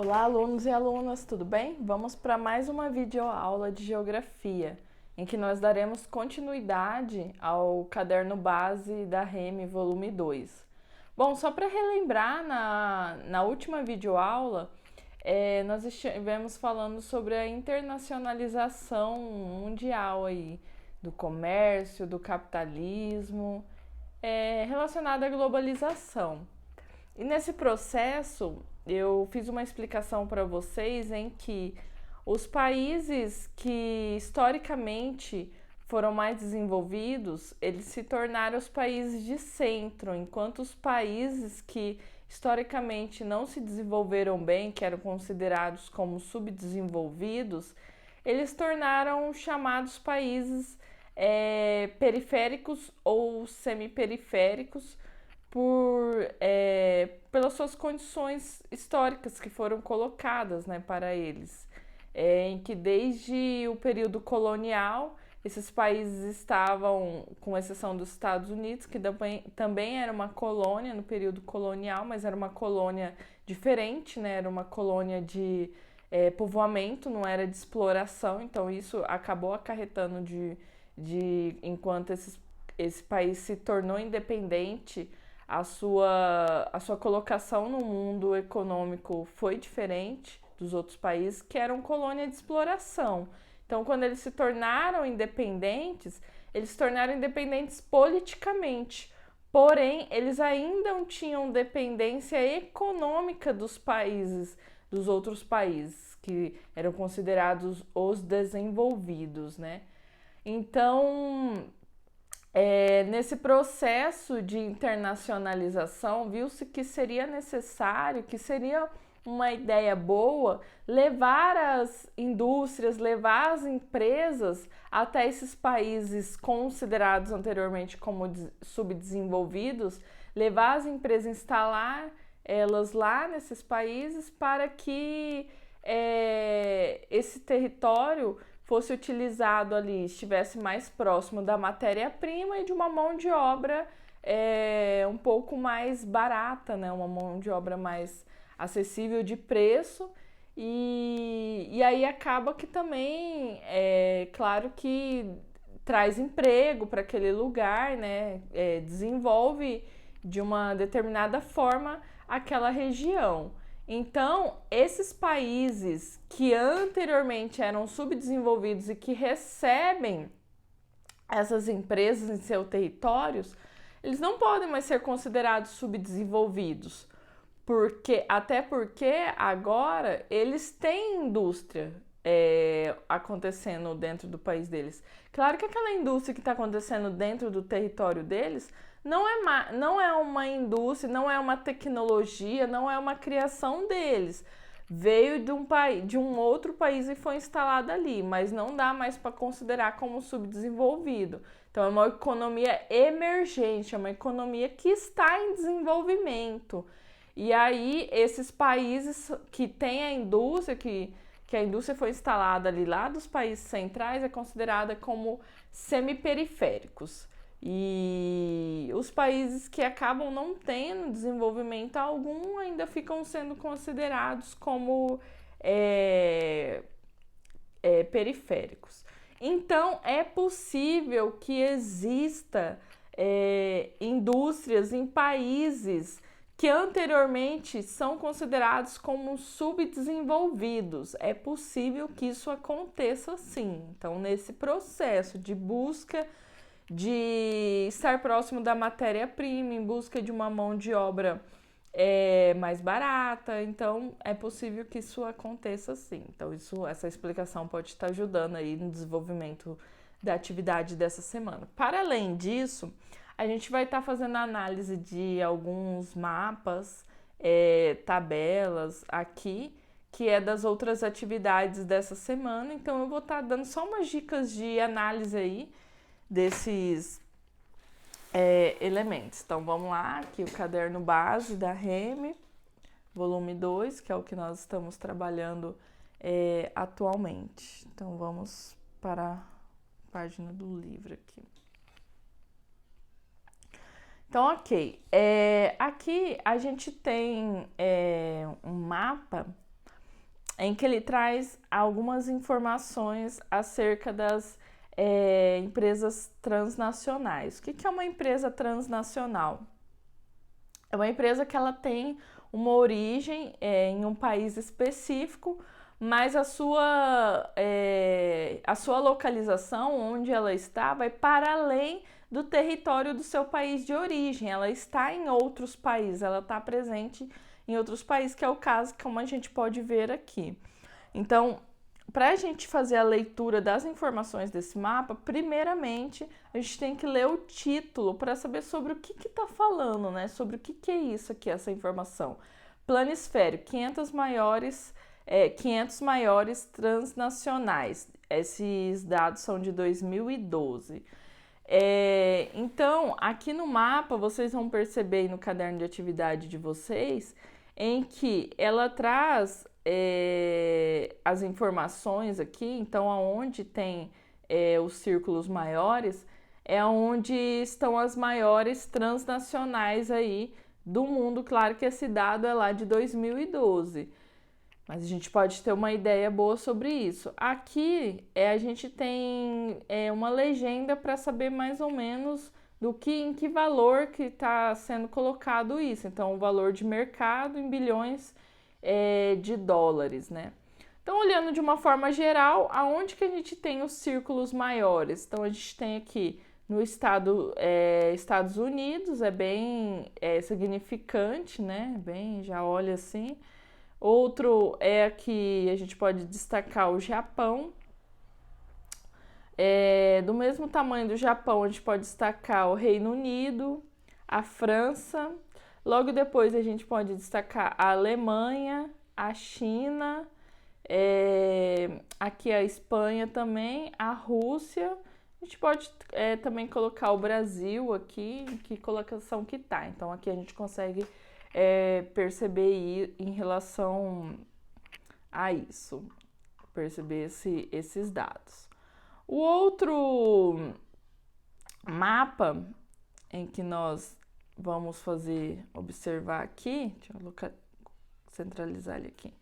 Olá, alunos e alunas, tudo bem? Vamos para mais uma videoaula de Geografia, em que nós daremos continuidade ao caderno base da REME, volume 2. Bom, só para relembrar, na última videoaula, nós estivemos falando sobre a internacionalização mundial aí, do comércio, do capitalismo, relacionada à globalização. E nesse processo, eu fiz uma explicação para vocês em que os países que historicamente foram mais desenvolvidos, eles se tornaram os países de centro, enquanto os países que historicamente não se desenvolveram bem, que eram considerados como subdesenvolvidos, eles tornaram chamados países periféricos ou semiperiféricos pelas suas condições históricas que foram colocadas, né, para eles. Em que desde o período colonial, esses países estavam, com exceção dos Estados Unidos, que também era uma colônia no período colonial, mas era uma colônia diferente, né, era uma colônia de povoamento, não era de exploração, então isso acabou acarretando enquanto esse país se tornou independente, a sua colocação no mundo econômico foi diferente dos outros países que eram colônia de exploração. Então, quando eles se tornaram independentes, eles se tornaram independentes politicamente. Porém, eles ainda não tinham dependência econômica dos países, dos outros países, que eram considerados os desenvolvidos, né? Então, nesse processo de internacionalização, viu-se que seria necessário, que seria uma ideia boa, levar as indústrias, levar as empresas até esses países considerados anteriormente como subdesenvolvidos, levar as empresas, instalar elas lá nesses países para que esse território fosse utilizado ali, estivesse mais próximo da matéria-prima e de uma mão de obra um pouco mais barata, né? Uma mão de obra mais acessível de preço. E aí acaba que também, claro que traz emprego para aquele lugar, né? Desenvolve de uma determinada forma aquela região. Então, esses países que anteriormente eram subdesenvolvidos e que recebem essas empresas em seus territórios, eles não podem mais ser considerados subdesenvolvidos, até porque agora eles têm indústria acontecendo dentro do país deles. Claro que aquela indústria que está acontecendo dentro do território deles não é uma indústria, não é uma tecnologia, não é uma criação deles. Veio de um outro país e foi instalada ali, mas não dá mais para considerar como subdesenvolvido. Então é uma economia emergente, é uma economia que está em desenvolvimento. E aí esses países que têm a indústria, que a indústria foi instalada ali lá dos países centrais, é considerada como semiperiféricos. E os países que acabam não tendo desenvolvimento algum ainda ficam sendo considerados como periféricos. Então, é possível que exista indústrias em países que anteriormente são considerados como subdesenvolvidos. É possível que isso aconteça sim. Então, nesse processo de busca de estar próximo da matéria-prima, em busca de uma mão de obra mais barata, então é possível que isso aconteça sim. Então, essa explicação pode estar ajudando aí no desenvolvimento da atividade dessa semana. Para além disso, a gente vai estar fazendo análise de alguns mapas, tabelas aqui, que é das outras atividades dessa semana. Então, eu vou estar dando só umas dicas de análise aí desses elementos. Então, vamos lá, aqui o caderno base da REME, volume 2, que é o que nós estamos trabalhando atualmente. Então, vamos para a página do livro aqui. Então, ok. Aqui a gente tem um mapa em que ele traz algumas informações acerca das empresas transnacionais. O que é uma empresa transnacional? É uma empresa que ela tem uma origem em um país específico, mas a sua localização, onde ela está, vai para além do território do seu país de origem. Ela está em outros países, ela está presente em outros países, que é o caso como a gente pode ver aqui. Então, para a gente fazer a leitura das informações desse mapa, primeiramente a gente tem que ler o título para saber sobre o que está falando, né? Sobre o que é isso aqui, essa informação. Planisfério, 500 maiores transnacionais. Esses dados são de 2012. Então, aqui no mapa, vocês vão perceber no caderno de atividade de vocês, em que ela traz as informações aqui. Então, aonde tem os círculos maiores, é onde estão as maiores transnacionais aí do mundo. Claro que esse dado é lá de 2012, mas a gente pode ter uma ideia boa sobre isso. Aqui a gente tem uma legenda para saber mais ou menos em que valor que está sendo colocado isso. Então, o valor de mercado em bilhões de dólares, né? Então, olhando de uma forma geral, aonde que a gente tem os círculos maiores? Então, a gente tem aqui no Estados Unidos, é bem significante, né? Bem, já olha assim. Outro é aqui, a gente pode destacar o Japão. Do mesmo tamanho do Japão, a gente pode destacar o Reino Unido, a França. Logo depois, a gente pode destacar a Alemanha, a China, aqui a Espanha também, a Rússia. A gente pode também colocar o Brasil aqui, que colocação que tá. Então, aqui a gente consegue perceber em relação a isso, perceber esses dados. O outro mapa em que nós vamos observar aqui, deixa eu centralizar ele aqui,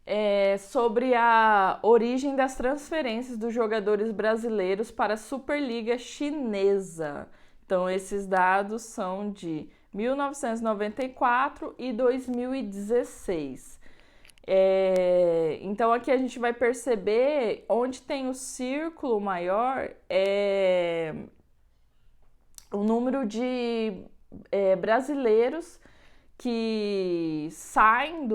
é sobre a origem das transferências dos jogadores brasileiros para a Superliga Chinesa. Então, esses dados são de 1994 e 2016. Então, aqui a gente vai perceber onde tem o círculo maior, o número de brasileiros que saem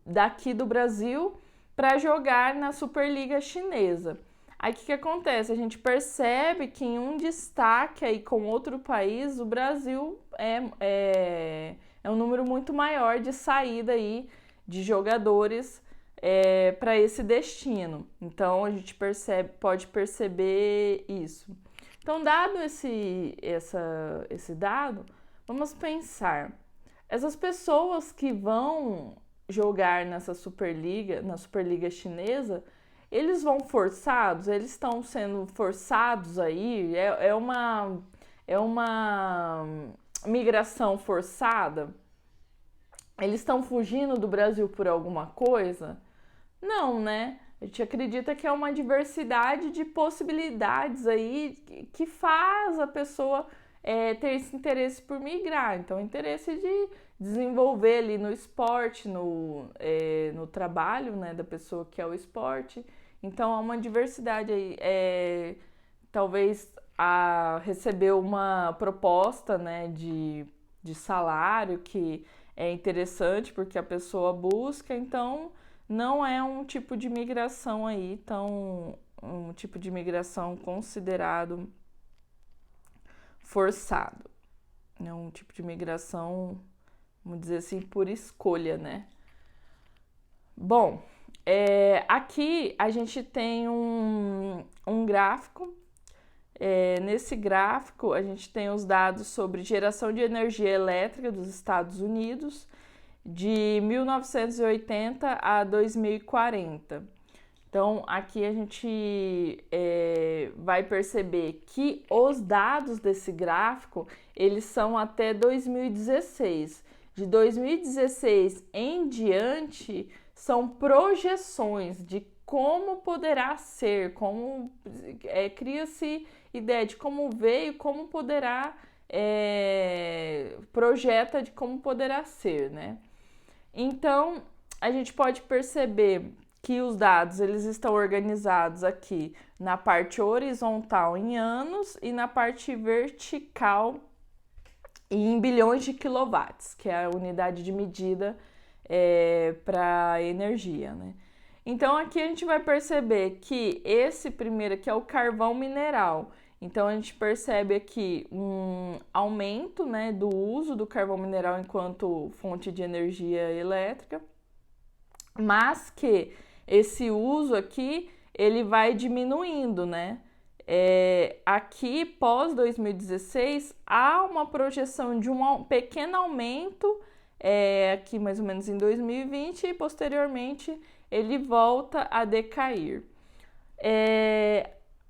daqui do Brasil para jogar na Superliga Chinesa. Aí o que acontece? A gente percebe que em um destaque aí com outro país, o Brasil é um número muito maior de saída aí de jogadores para esse destino. Então a gente pode perceber isso. Então, dado esse dado, vamos pensar. Essas pessoas que vão jogar na Superliga Chinesa, eles vão forçados? Eles estão sendo forçados aí? É uma migração forçada? Eles estão fugindo do Brasil por alguma coisa? Não, né? A gente acredita que é uma diversidade de possibilidades aí que faz a pessoa ter esse interesse por migrar. Então, interesse de desenvolver ali no esporte, no trabalho, né, da pessoa que é o esporte. Então, há uma diversidade aí. Talvez receber uma proposta, né, de salário que é interessante porque a pessoa busca. Então, não é um tipo de migração aí, um tipo de migração considerado forçado. É um tipo de migração, vamos dizer assim, por escolha, né? Bom, aqui a gente tem um gráfico. Nesse gráfico, a gente tem os dados sobre geração de energia elétrica dos Estados Unidos de 1980 a 2040. Então, aqui a gente vai perceber que os dados desse gráfico, eles são até 2016. De 2016 em diante, são projeções de como poderá ser, cria-se ideia de como veio, como poderá, projeta de como poderá ser, né? Então, a gente pode perceber que os dados eles estão organizados aqui na parte horizontal em anos e na parte vertical em bilhões de quilowatts, que é a unidade de medida para energia, né? Então aqui a gente vai perceber que esse primeiro aqui é o carvão mineral. Então a gente percebe aqui um aumento, né, do uso do carvão mineral enquanto fonte de energia elétrica, mas que esse uso aqui ele vai diminuindo, né? Aqui, pós 2016, há uma projeção de um pequeno aumento, aqui mais ou menos em 2020, e posteriormente ele volta a decair.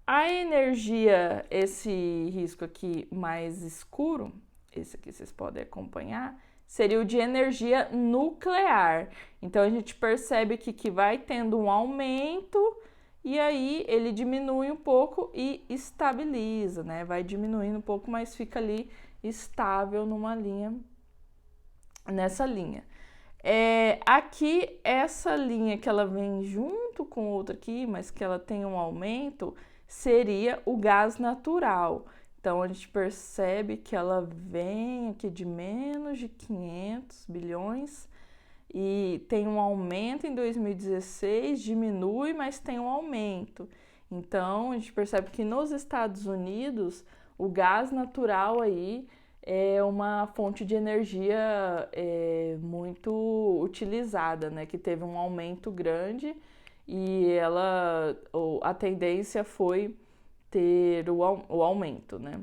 A energia, esse risco aqui mais escuro, esse aqui vocês podem acompanhar, seria o de energia nuclear. Então a gente percebe que vai tendo um aumento e aí ele diminui um pouco e estabiliza, né? Vai diminuindo um pouco, mas fica ali estável nessa linha. Aqui, essa linha que ela vem junto com outra aqui, mas que ela tem um aumento, seria o gás natural. Então, a gente percebe que ela vem aqui de menos de 500 bilhões e tem um aumento em 2016, diminui, mas tem um aumento. Então, a gente percebe que nos Estados Unidos, o gás natural aí é uma fonte de energia muito utilizada, né? Que teve um aumento grande e a tendência foi ter o aumento, né?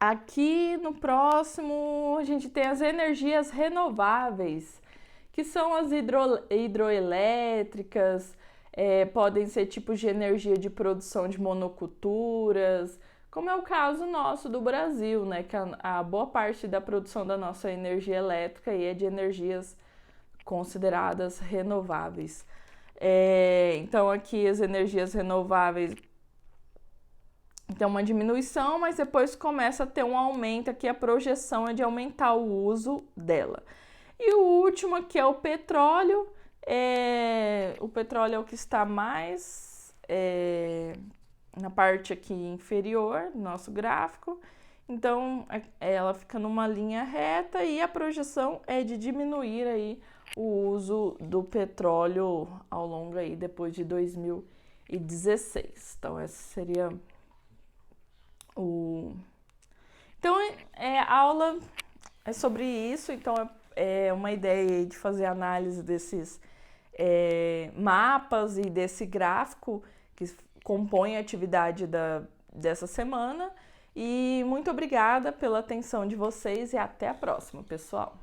Aqui no próximo a gente tem as energias renováveis, que são as hidroelétricas, podem ser tipos de energia de produção de monoculturas, como é o caso nosso do Brasil, né? Que a boa parte da produção da nossa energia elétrica é de energias consideradas renováveis. Então aqui as energias renováveis tem uma diminuição, mas depois começa a ter um aumento, aqui a projeção é de aumentar o uso dela. E o último aqui é o petróleo. O petróleo é o que está mais na parte aqui inferior do nosso gráfico. Então, ela fica numa linha reta e a projeção é de diminuir aí o uso do petróleo ao longo aí depois de 2016. Então, essa seria Então, a aula é sobre isso. Então, é uma ideia de fazer análise desses mapas e desse gráfico que compõe a atividade dessa semana. E muito obrigada pela atenção de vocês e até a próxima, pessoal!